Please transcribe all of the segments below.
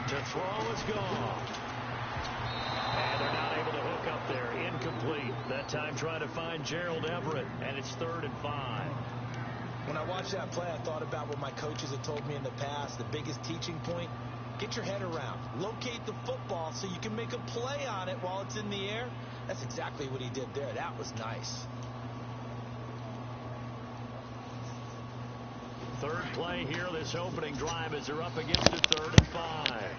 To throw is gone. And they're not able to hook up there. Incomplete. That time trying to find Gerald Everett, and it's 3rd and 5. When I watched that play, I thought about what my coaches had told me in the past. The biggest teaching point, get your head around. Locate the football so you can make a play on it while it's in the air. That's exactly what he did there. That was nice. Third play here, this opening drive as they're up against a 3rd and 5.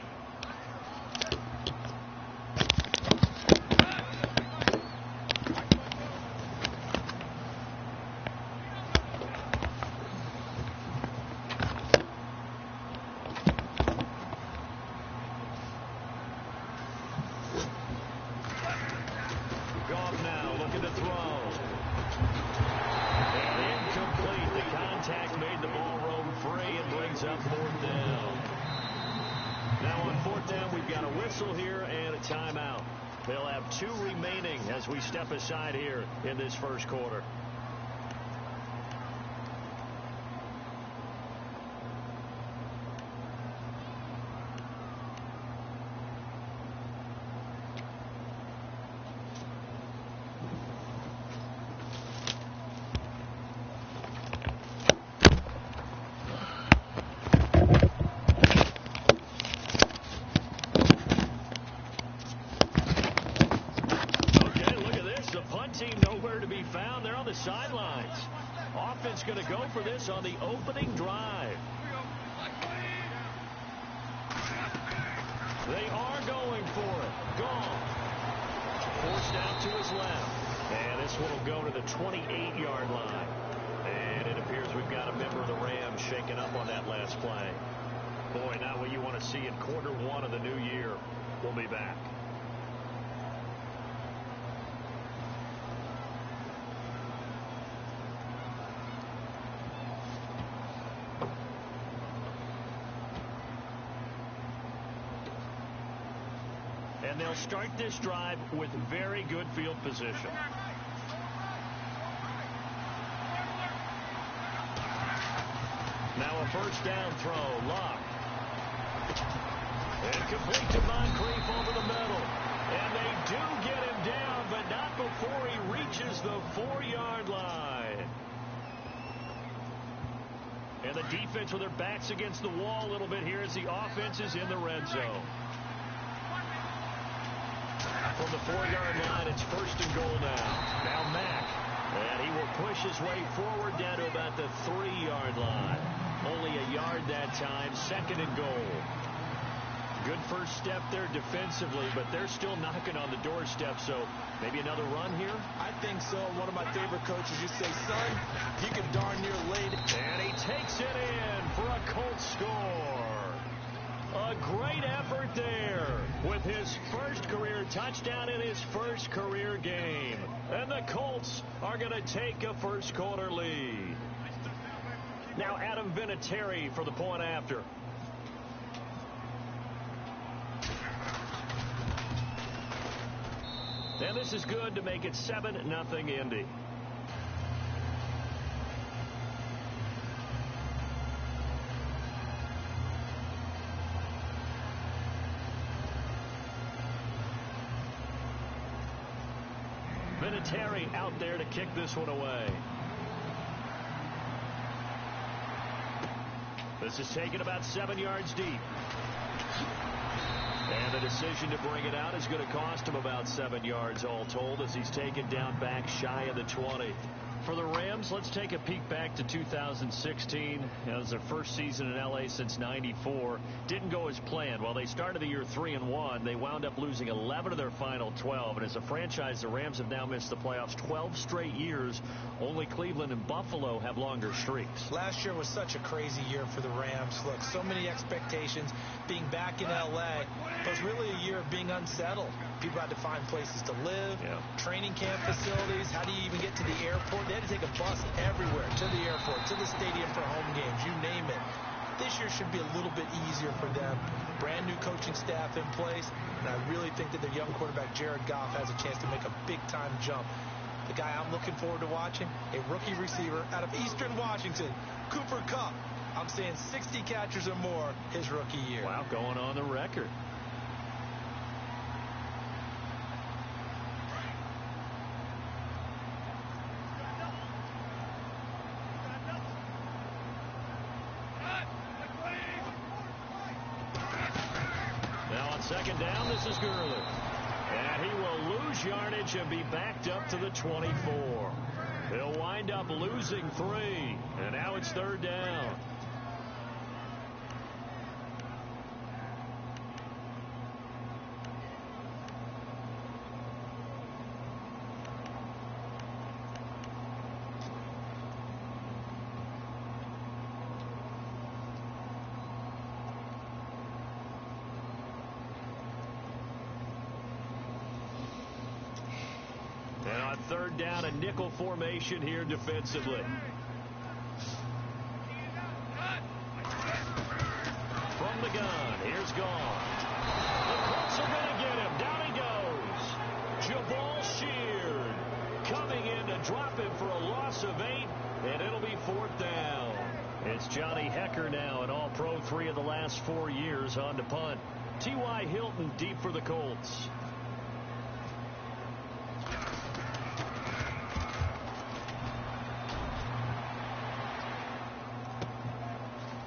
Goff now looking to throw. And incomplete. The contact made the ball roam free and brings up 4th down. Now on 4th down, we've got a whistle here and a timeout. They'll have 2 remaining as we step aside here in this first quarter. Nowhere to be found. They're on the sidelines. Offense going to go for this on the opening drive. They are going for it. Gone. Forced out to his left. And this one will go to the 28-yard line. And it appears we've got a member of the Rams shaking up on that last play. Boy, not what you want to see in quarter 1 of the new year. We'll be back. And they'll start this drive with very good field position. Now a first down throw. Luck. And complete to Moncrief over the middle. And they do get him down, but not before he reaches the 4-yard line. And the defense with their backs against the wall a little bit here as the offense is in the red zone. From the 4-yard line, it's 1st and goal now. Now Mack. And he will push his way forward down to about the 3-yard line. Only a yard that time. 2nd and goal. Good first step there defensively, but they're still knocking on the doorstep, so maybe another run here? I think so. One of my favorite coaches used to say, son, you can darn near lay it. And he takes it in for a Colts score. A great effort there with his first career touchdown in his first career game. And the Colts are going to take a first quarter lead. Now Adam Vinatieri for the point after. And this is good to make it 7-0 Indy. Vinatieri out there to kick this one away. This is taken about 7 yards deep. And the decision to bring it out is going to cost him about 7 yards all told as he's taken down back shy of the 20. For the Rams, let's take a peek back to 2016. It was their first season in L.A. since '94. Didn't go as planned. While they started the year 3-1, they wound up losing 11 of their final 12. And as a franchise, the Rams have now missed the playoffs 12 straight years. Only Cleveland and Buffalo have longer streaks. Last year was such a crazy year for the Rams. Look, so many expectations. Being back in L.A. was really a year of being unsettled. People had to find places to live, training camp facilities. How do you even get to the airport? They had to take a bus everywhere, to the airport, to the stadium for home games, you name it. This year should be a little bit easier for them. Brand new coaching staff in place, and I really think that their young quarterback, Jared Goff, has a chance to make a big-time jump. The guy I'm looking forward to watching, a rookie receiver out of Eastern Washington, Cooper Kupp. I'm saying 60 catches or more his rookie year. Wow, going on the record. Now on second down, this is Gurley. And he will lose yardage and be backed up to the 24. He'll wind up losing 3. And now it's third down. And on third down, a nickel formation here defensively. From the gun, here's Gone. The Colts are going to get him. Down he goes. Jabal Sheard coming in to drop him for a loss of 8, and it'll be fourth down. It's Johnny Hecker now, an All-Pro 3 of the last 4 years on to punt. T.Y. Hilton deep for the Colts.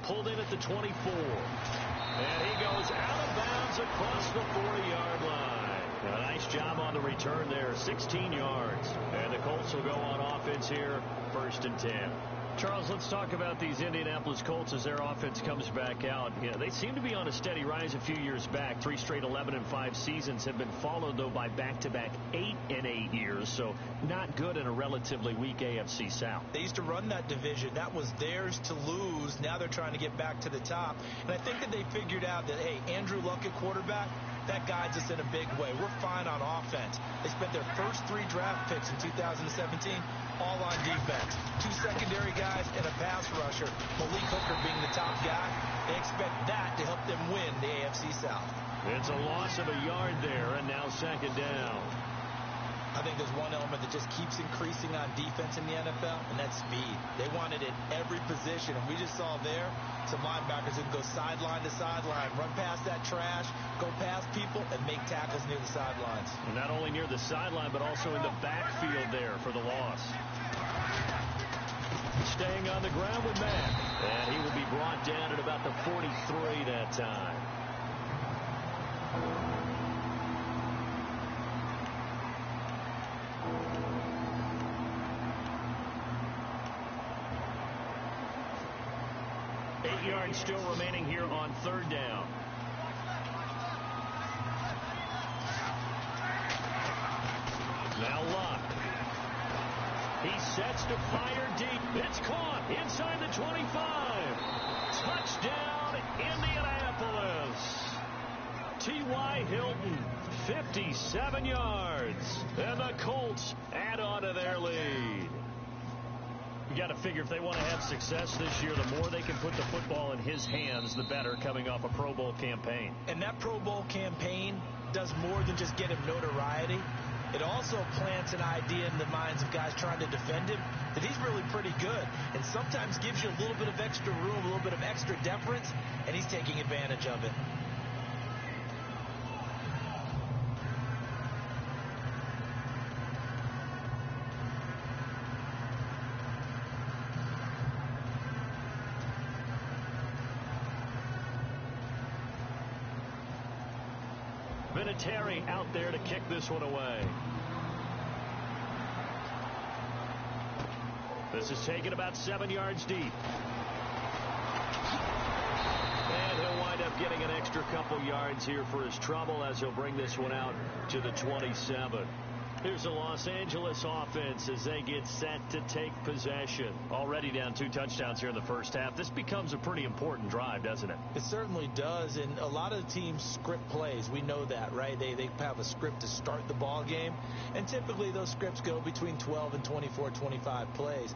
Pulled in at the 24. And he goes out of bounds across the 40-yard line. A nice job on the return there, 16 yards. And the Colts will go on offense here, first and 10. Charles, let's talk about these Indianapolis Colts as their offense comes back out. Yeah, they seem to be on a steady rise a few years back. 3 straight 11-5 seasons have been followed, though, by back-to-back 8-8 years. So not good in a relatively weak AFC South. They used to run that division. That was theirs to lose. Now they're trying to get back to the top. And I think that they figured out that, hey, Andrew Luck at quarterback, that guides us in a big way. We're fine on offense. They spent their first 3 draft picks in 2017 all on defense. 2 secondary guys and a pass rusher. Malik Hooker being the top guy. They expect that to help them win the AFC South. It's a loss of a yard there, and now second down. I think there's one element that just keeps increasing on defense in the NFL, and that's speed. They want it at every position, and we just saw there some linebackers who can go sideline to sideline, run past that trash, go past people, and make tackles near the sidelines. And not only near the sideline, but also in the backfield there for the loss. Staying on the ground with Mack, and he will be brought down at about the 43 that time. Yards still remaining here on third down. Now Luck. He sets to fire deep. It's caught inside the 25. Touchdown, Indianapolis. T.Y. Hilton, 57 yards. And the Colts add on to their lead. You got to figure if they want to have success this year, the more they can put the football in his hands, the better, coming off a Pro Bowl campaign. And that Pro Bowl campaign does more than just get him notoriety. It also plants an idea in the minds of guys trying to defend him that he's really pretty good, and sometimes gives you a little bit of extra room, a little bit of extra deference, and he's taking advantage of it. Vinatieri out there to kick this one away. This is taken about 7 yards deep. And he'll wind up getting an extra couple yards here for his trouble as he'll bring this one out to the 27. Here's the Los Angeles offense as they get set to take possession. Already down 2 touchdowns here in the first half. This becomes a pretty important drive, doesn't it? It certainly does, and a lot of teams script plays. We know that, right? They have a script to start the ball game, and typically those scripts go between 12 and 24, 25 plays.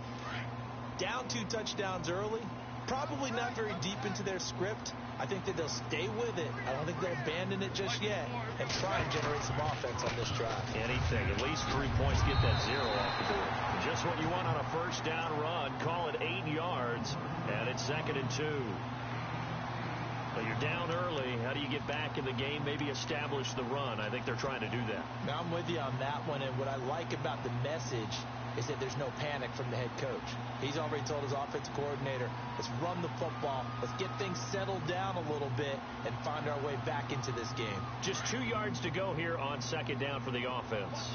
Down 2 touchdowns early, Probably not very deep into their script. I think that they'll stay with it. I don't think they'll abandon it just yet and try and generate some offense on this drive. Anything. At least 3 points, get that 0 off the board. Just what you want on a first down run. Call it 8 yards, and it's 2nd and 2. But you're down early. How do you get back in the game? Maybe establish the run. I think they're trying to do that. Now, I'm with you on that one, and what I like about the message is that there's no panic from the head coach. He's already told his offensive coordinator, let's run the football, let's get things settled down a little bit and find our way back into this game. Just 2 yards to go here on 2nd down for the offense.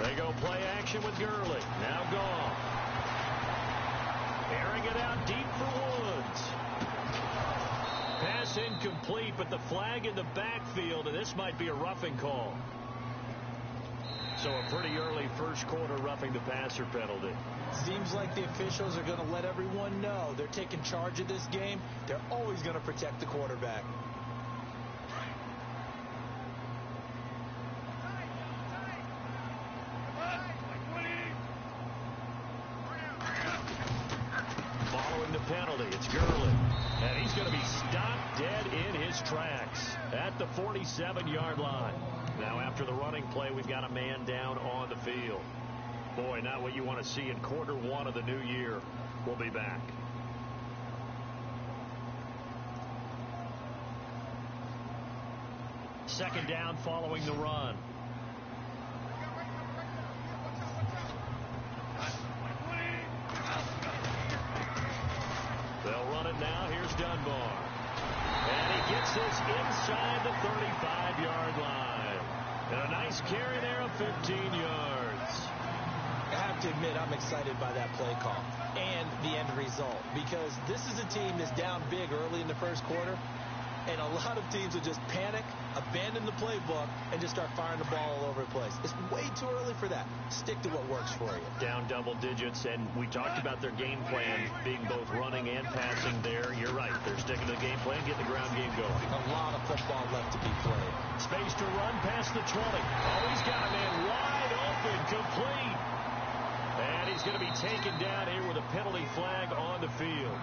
They go play action with Gurley. Now Goff. Airing it out deep for Woods. Pass incomplete, but the flag in the backfield, and this might be a roughing call. So a pretty early first quarter roughing the passer penalty. Seems like the officials are going to let everyone know they're taking charge of this game. They're always going to protect the quarterback. Penalty. It's Gurley. And he's going to be stopped dead in his tracks at the 47-yard line. Now, after the running play, we've got a man down on the field. Boy, not what you want to see in quarter 1 of the new year. We'll be back. Second down following the run. They'll run it now. Here's Dunbar. And he gets this inside the 35-yard line. And a nice carry there of 15 yards. I have to admit, I'm excited by that play call and the end result, because this is a team that's down big early in the first quarter, and a lot of teams will just panic, abandon the playbook, and just start firing the ball all over the place. It's way too early for that. Stick to what works for you. Down double digits, and we talked about their game plan being both running and passing there. You're right. They're sticking to the game plan, getting the ground game going. A lot of football left to be played. Space to run past the 20. Oh, he's got a man wide open, complete. And he's going to be taken down here with a penalty flag on the field.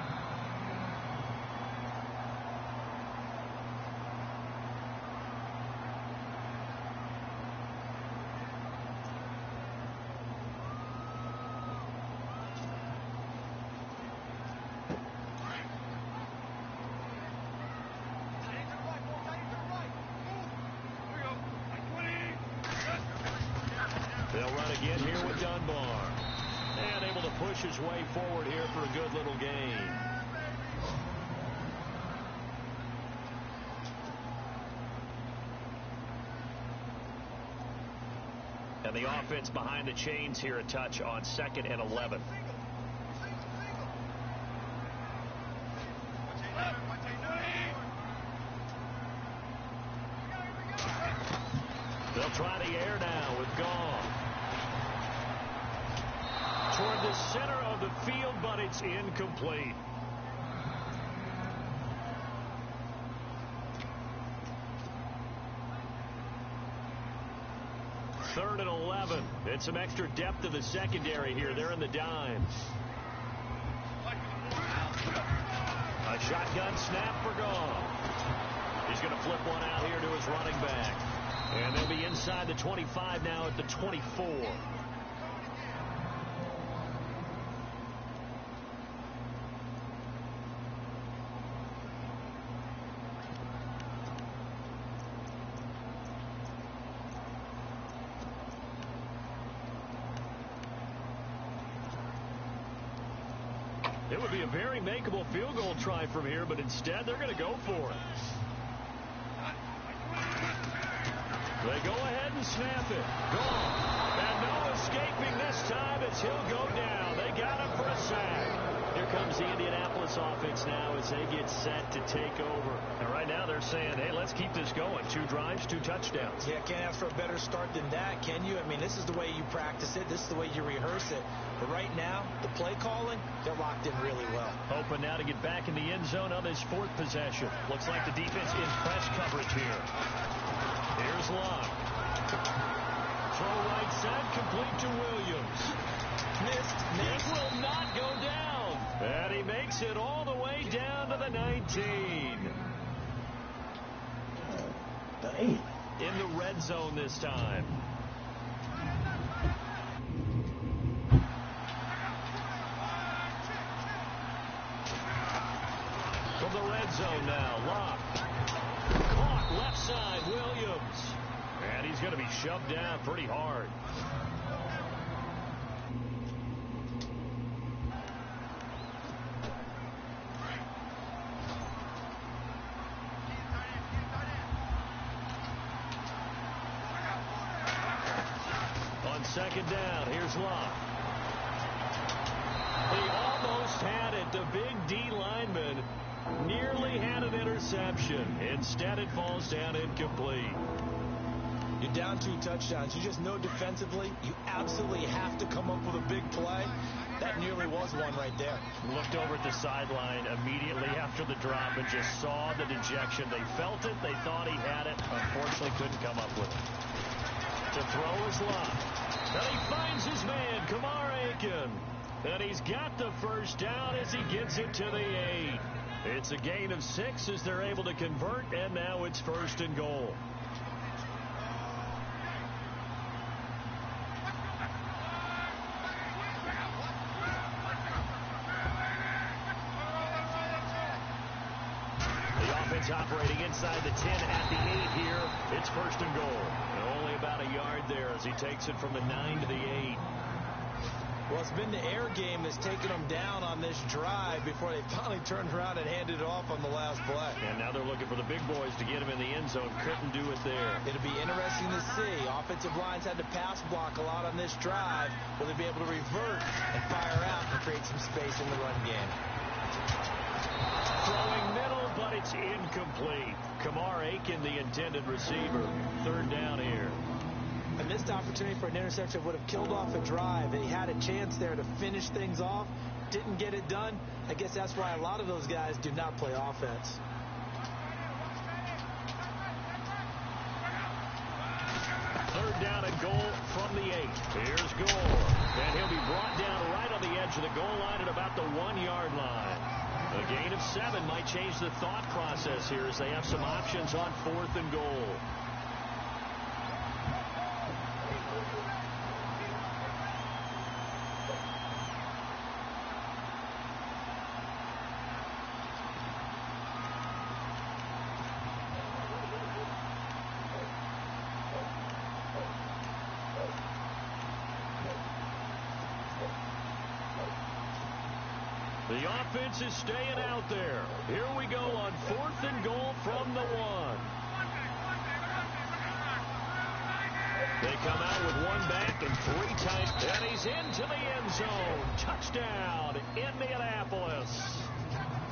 They'll run again here with Dunbar. And able to push his way forward here for a good little gain. And the offense behind the chains here a touch on 2nd and 11. They'll try the air now with Goff. Toward the center of the field, but it's incomplete. Third and 11. And some extra depth in the secondary here. They're in the dime. A shotgun snap for Goff. He's going to flip one out here to his running back. And they'll be inside the 25 now at the 24. It would be a very makeable field goal try from here, but instead they're going to go for it. They go ahead and snap it. Gone. And no escaping this time as he'll go down. They got him for a sack. Here comes the Indianapolis offense now as they get set to take over. And right now they're saying, hey, let's keep this going. 2 drives, 2 touchdowns. Yeah, can't ask for a better start than that, can you? I mean, this is the way you practice it. This is the way you rehearse it. But right now, the play calling, they're locked in really well. Hoping now to get back in the end zone on this 4th possession. Looks like the defense in press coverage here. Here's Locke. Throw right side, complete to Williams. Missed. It will not go down. And he makes it all the way down to the 19. Damn. In the red zone this time. From the red zone now, Locke. Caught left side, Williams. And he's going to be shoved down pretty hard. On 2nd down, here's Locke. He almost had it. The big D lineman nearly had an interception. Instead, it falls down incomplete. You're down 2 touchdowns. You just know defensively you absolutely have to come up with a big play. That nearly was one right there. Looked over at the sideline immediately after the drop and just saw the dejection. They felt it. They thought he had it. Unfortunately, couldn't come up with it. The throw is Locke. And he finds his man, Kamar Aiken. And he's got the first down as he gets it to the 8. It's a gain of 6 as they're able to convert, and now it's 1st and goal. Operating inside the 10 at the 8 here. It's 1st and goal. And only about a yard there as he takes it from the 9 to the 8. Well, it's been the air game that's taken them down on this drive before they finally turned around and handed it off on the last play. And now they're looking for the big boys to get him in the end zone. Couldn't do it there. It'll be interesting to see. Offensive lines had to pass block a lot on this drive. Will they be able to revert and fire out and create some space in the run game? Throwing middle, but it's incomplete. Kamar Aiken, the intended receiver. 3rd down here. A missed opportunity for an interception would have killed off a drive. He had a chance there to finish things off. Didn't get it done. I guess that's why a lot of those guys do not play offense. Third down and goal from the 8. Here's Gore. And he'll be brought down right on the edge of the goal line at about the 1-yard line. A gain of 7 might change the thought process here as they have some options on 4th and goal. The offense is staying out there. Here we go on 4th and goal from the 1. They come out with 1 back and 3 tight. And he's into the end zone. Touchdown, Indianapolis.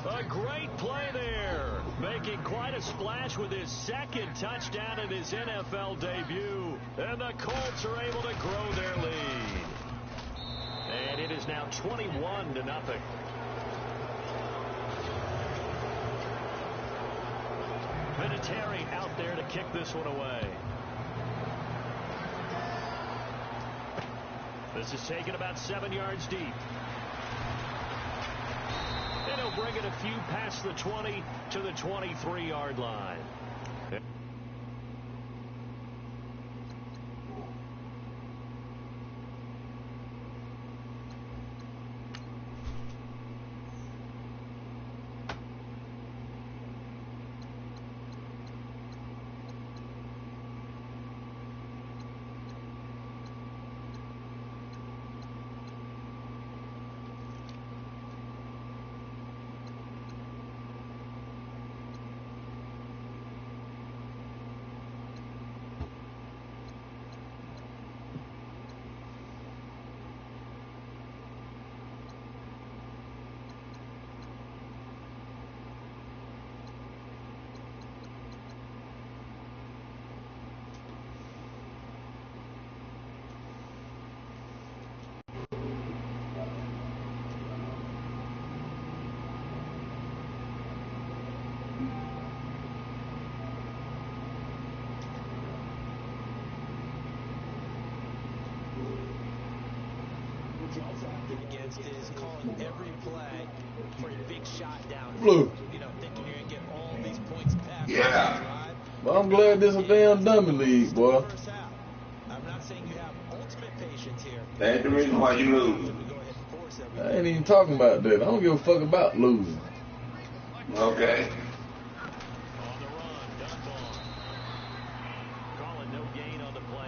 A great play there. Making quite a splash with his 2nd touchdown in his NFL debut. And the Colts are able to grow their lead. And it is now 21-0. Vinatieri out there to kick this one away. This is taken about 7 yards deep. And he'll bring it a few past the 20 to the 23-yard line. against is calling every play for a big shot down. Blue. You know, thinking you're gonna get all these points back. Yeah. Well, I'm glad this is a damn dummy league, boy. I'm not saying you have ultimate patience here. That's the reason why you lose. I ain't even talking about that. I don't give a fuck about losing. Okay.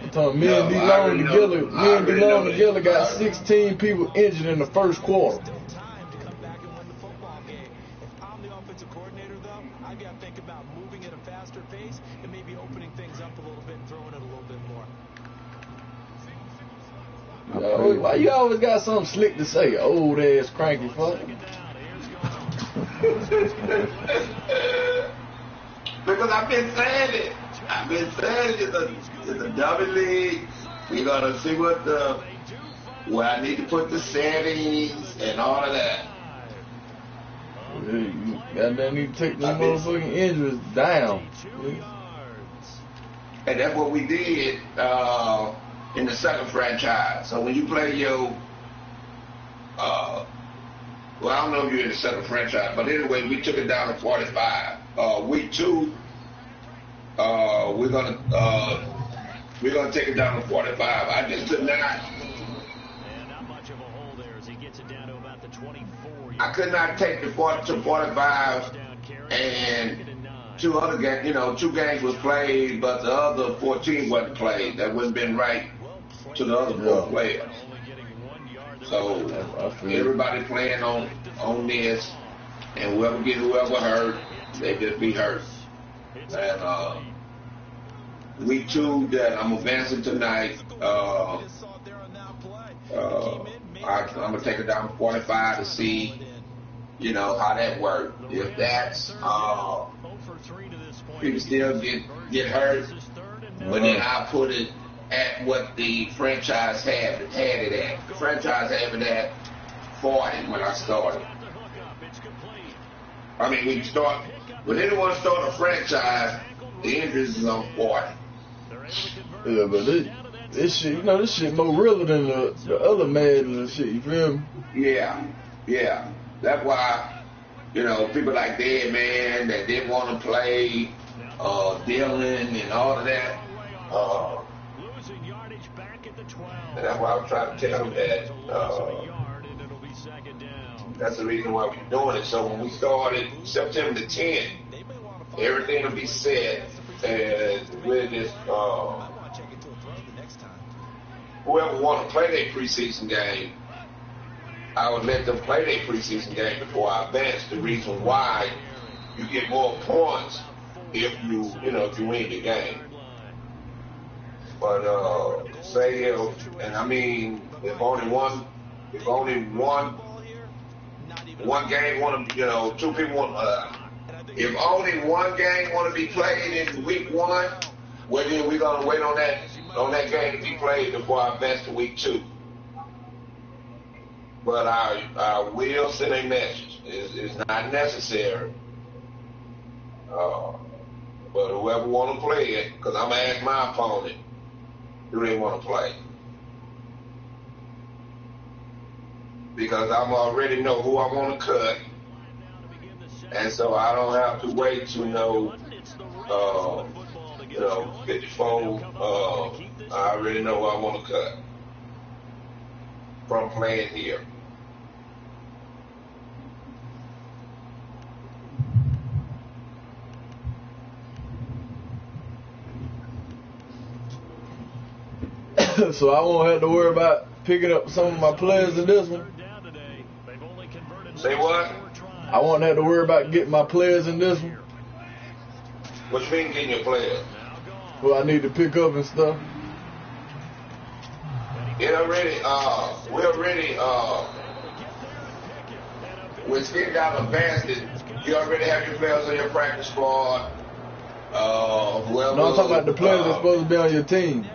I'm talking me and D-Long together got 16 people injured in the first quarter. Why you always got something slick to say, old ass cranky fuck? Because I've been saying it. I've been saying it's a dummy league. We're gonna see where I need to put the settings and all of that. You goddamn need to take the motherfucking injuries down. And that's what we did in the second franchise. So when you play your, well, I don't know if you're in the second franchise, but anyway, we took it down to 45. Week 2, we're gonna take it down to 45. I just could not. And not much of a hole there as he gets it down to about the 24. I could not take the 40 to 45, and two games was played, but the other 14 wasn't played. That wouldn't been right to the other 4 players. So everybody playing on this, and whoever hurt, they just be hurt. And week 2 that I'm advancing tonight, I'm gonna take it down to 45 to see, how that works. If that's people still get hurt, but then I put it at what the franchise had it at. The franchise had it at 40 when I started. I mean, when anyone start a franchise, the injuries is on 40. Yeah, but this shit, this shit more realer than the other Madden and shit, you feel me? Yeah. That's why, people like Dead Man that didn't want to play, Dylan and all of that. And that's why I'm trying to tell them that that's the reason why we're doing it. So when we started September the 10th, everything will be set, and we'll just whoever want to play their preseason game, I would let them play their preseason game before I advance. The reason why you get more points if you win the game. But if only one game two people want. If only one game want to be played in week 1, well then we're gonna wait on that game to be played before I advance to week 2. But I will send a message. It's not necessary. But whoever want to play it, because I'm gonna ask my opponent, do they want to play? Because I already know who I want to cut, and so I don't have to wait to know, 54. I already know who I want to cut from playing here. So I won't have to worry about picking up some of my players in this one. Say what? I won't have to worry about getting my players in this one. What you mean getting your players? Well, I need to pick up and stuff. When Steve got advanced, you already have your players on your practice squad. Whoever. No, I'm talking about the players that's supposed to be on your team.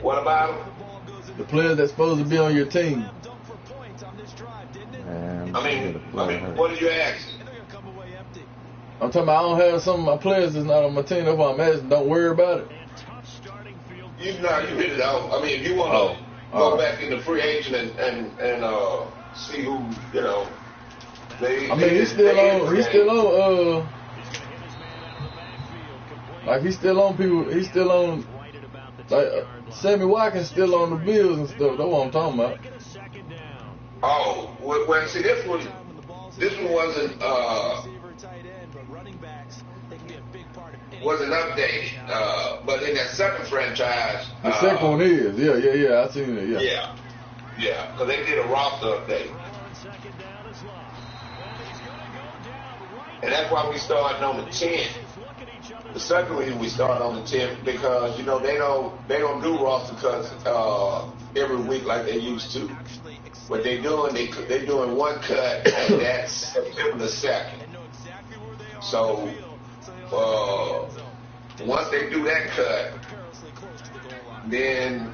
What about them? The players that's supposed to be on your team. I mean, what did you ask? I'm talking about I don't have some of my players that's not on my team. That's why I'm asking. Don't worry about it. You hit it out. I mean, if you want go back into free agent and see who, you know. He's still on. Like he's still on people. He's still on. Like Sammy Watkins still on the Bills and stuff. That's what I'm talking about. Oh, well, see, this one wasn't updated. But in that second franchise, the second one is, yeah. I seen it, yeah, because they did a roster update, and that's why we started on the 10th. The second reason we started on the 10th because you know they don't do roster cuts every week like they used to. What they're doing one cut, and that's September the 2nd. So once they do that cut, then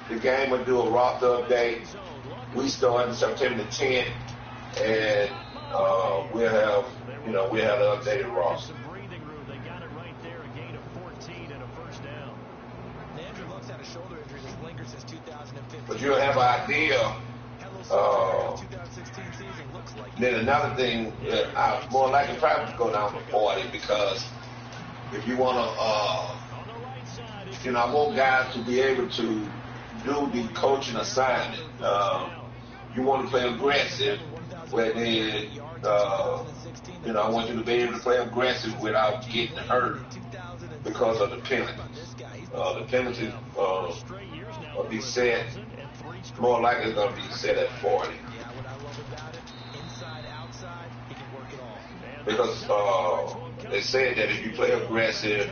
the game will do a roster update. We start on September the 10th, and we'll have the updated roster. But you'll have an idea. Then another thing, I more likely probably go down to 40 because if you want to, I want guys to be able to do the coaching assignment. You want to play aggressive, where then, I want you to be able to play aggressive without getting hurt because of the penalties. The penalties will be set. More likely it's going to be set at 40. Because they said that if you play aggressive,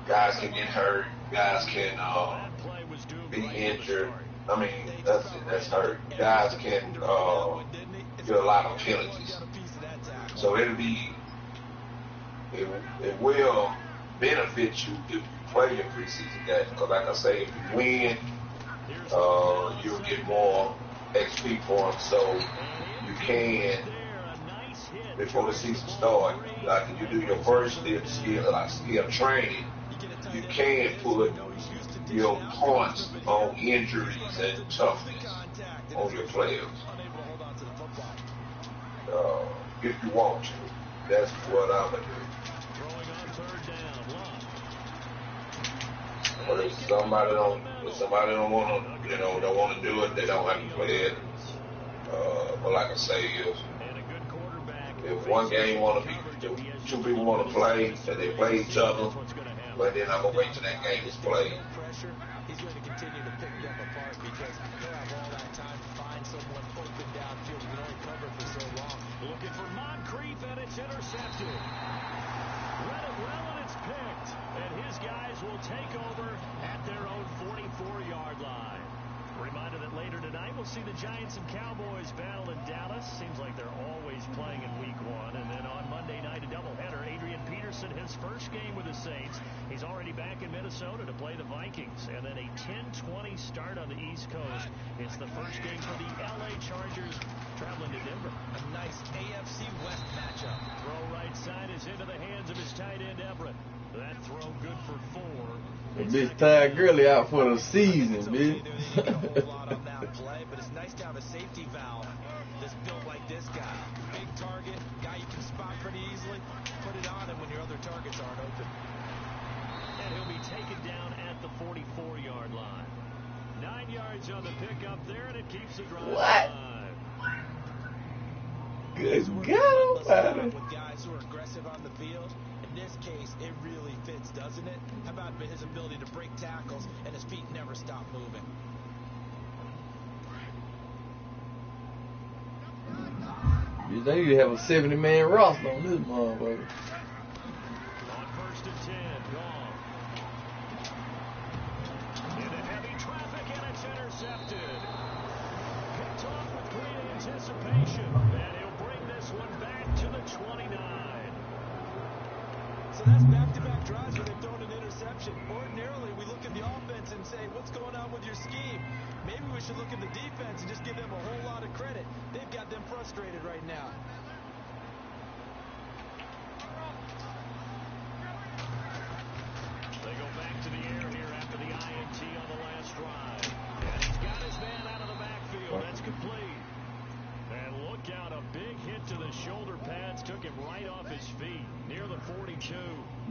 guys can get hurt, guys can be injured. I mean, that's hurt. Guys can get a lot of penalties. So it will benefit you if you play your preseason game. Because like I say, if you win, you'll get more XP for them, so you can, before the season starts, like if you do your first skill training, you can put your points on injuries and toughness on your players. If you want to, that's what I'm gonna do. But if somebody don't want to, don't want to do it, they don't have to play it. But like I say, if one game if two people want to play, and they play each other, but then I'm gonna wait till that game is played. He's going to continue to pick them apart because they'll have all that time to find someone open downfield. You can only cover for so long. Looking for Moncrief, and it's intercepted. Read it well, and it's picked. And his guys will take over at their own 44-yard line. Reminder that later tonight we'll see the Giants and Cowboys battle in Dallas. Seems like they're always playing in week 1. And then on Monday night, a doubleheader. Adrian Peterson, his first game with the Saints. He's already back in Minnesota to play the Vikings. And then a 10-20 start on the East Coast. It's the first game for the LA Chargers traveling to Denver. A nice AFC West matchup. Throw right side is into the hands of his tight end, Everett. That throw good for 4. The bitch Ty Gurley out for the season, bitch. But it's nice to have a safety valve that's built like this guy. Big target, guy you can spot pretty easily. Put it on him when your other targets aren't open. And he'll be taken down at the 44-yard line. 9 yards on the pickup there, and it keeps the drive alive. Good God, with guys who are aggressive on the field. In this case, it really fits, doesn't it? How about his ability to break tackles and his feet never stop moving? They need to have a 70-man roster on this motherfucker. On 1st and 10, gone. Into heavy traffic, and it's intercepted. Picked off with great anticipation, and he'll bring this one back to the 29. So that's back-to-back drives where they've thrown an interception. Ordinarily, we look at the offense and say, what's going on with your scheme? Maybe we should look at the defense and just give them a whole lot of credit. They've got them frustrated right now. They go back to the air here after the INT on the last drive. And he's got his man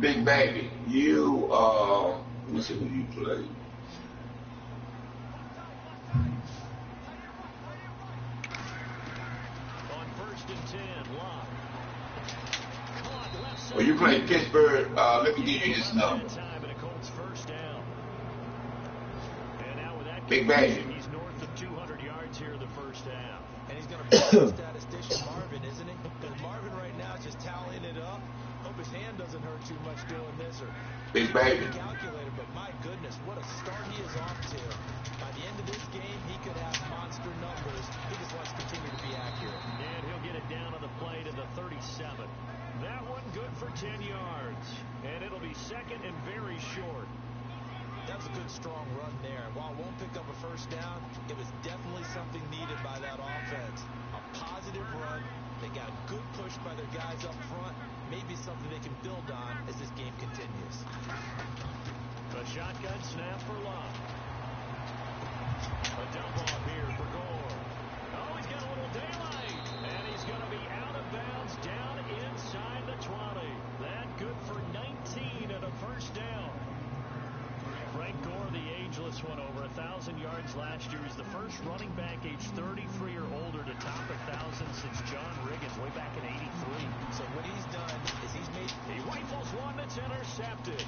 Big Baby, you, let me see who you play. On 1st and 10, Locke. Well, you play Pittsburgh, let me give you this number. Big Baby. He's north of 200 yards here in the first half. And he's going to be a statistician Marvin, isn't he? Because Marvin right now is just tallying it up. Hope his hand doesn't hurt too much doing this. Or Big Baby. Calculator, but my goodness, what a start he is off to. By the end of this game, he could have monster numbers. He just wants to continue to be accurate. And he'll get it down on the play to the 37. That one good for 10 yards. And it'll be second and very short. That was a good, strong run there. And while it won't pick up a first down, it was definitely something needed by that offense. A positive run. They got a good push by their guys up front. Maybe something they can build on as this game continues. A shotgun snap for Locke. A dump off here for Gore. Oh, he's got a little daylight. And he's going to be out of bounds down inside the 20. That good for 19 and a first down. Frank Gore, the ageless one, over 1,000 yards last year. He's the first running back age 33 or older to top 1,000 since John Riggins way back in '83. So what he's done is he's made... He rifles one that's intercepted.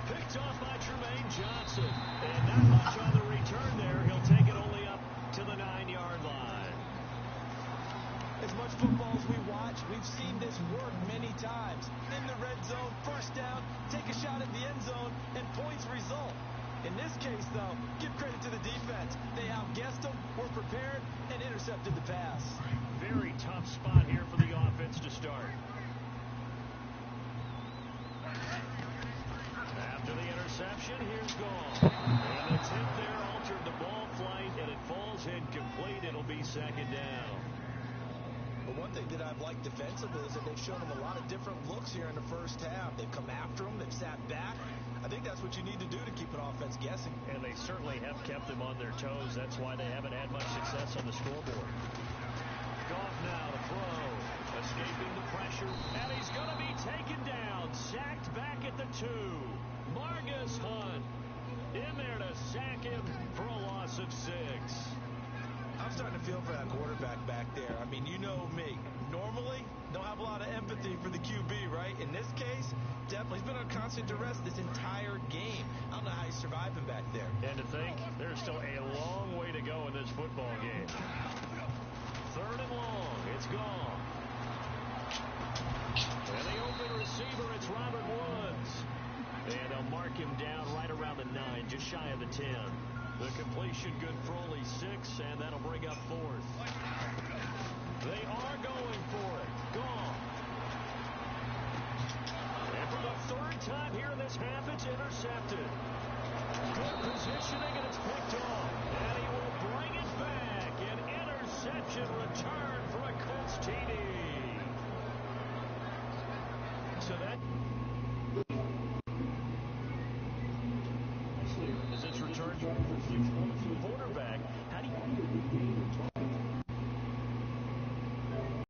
Picked off by Tremaine Johnson. And not much on the return there. He'll take it only up to the 9-yard line. As much football as we watch, we've seen this work many times. In the red zone, first down, take a shot at the end zone, and points result. In this case, though, give credit to the defense. They outguessed them, were prepared, and intercepted the pass. Very tough spot here for the offense to start. After the interception, here's Gall. And the tip there altered the ball flight, and it falls incomplete. It'll be second down. But one thing that I've liked defensively is that they've shown them a lot of different looks here in the first half. They've come after them. They've sat back. I think that's what you need to do to keep an offense guessing. And they certainly have kept them on their toes. That's why they haven't had much success on the scoreboard. Goff now to throw. Escaping the pressure. And he's going to be taken down. Sacked back at the 2. Margus Hunt in there to sack him for a loss of 6. I'm starting to feel for that quarterback back there. I mean, you know me. Normally, don't have a lot of empathy for the QB, right? In this case, definitely. He's been on constant duress this entire game. I don't know how he's surviving back there. And to think, there's still a long way to go in this football game. 3rd and long. It's gone. And the open receiver, it's Robert Woods. And they'll mark him down right around the 9, just shy of the 10. The completion good for only 6, and that'll bring up 4th. They are going for it. Gone. And for the 3rd time here in this half, it's intercepted. Good positioning, and it's picked off. And he will bring it back. An interception return for a Colts TD. So that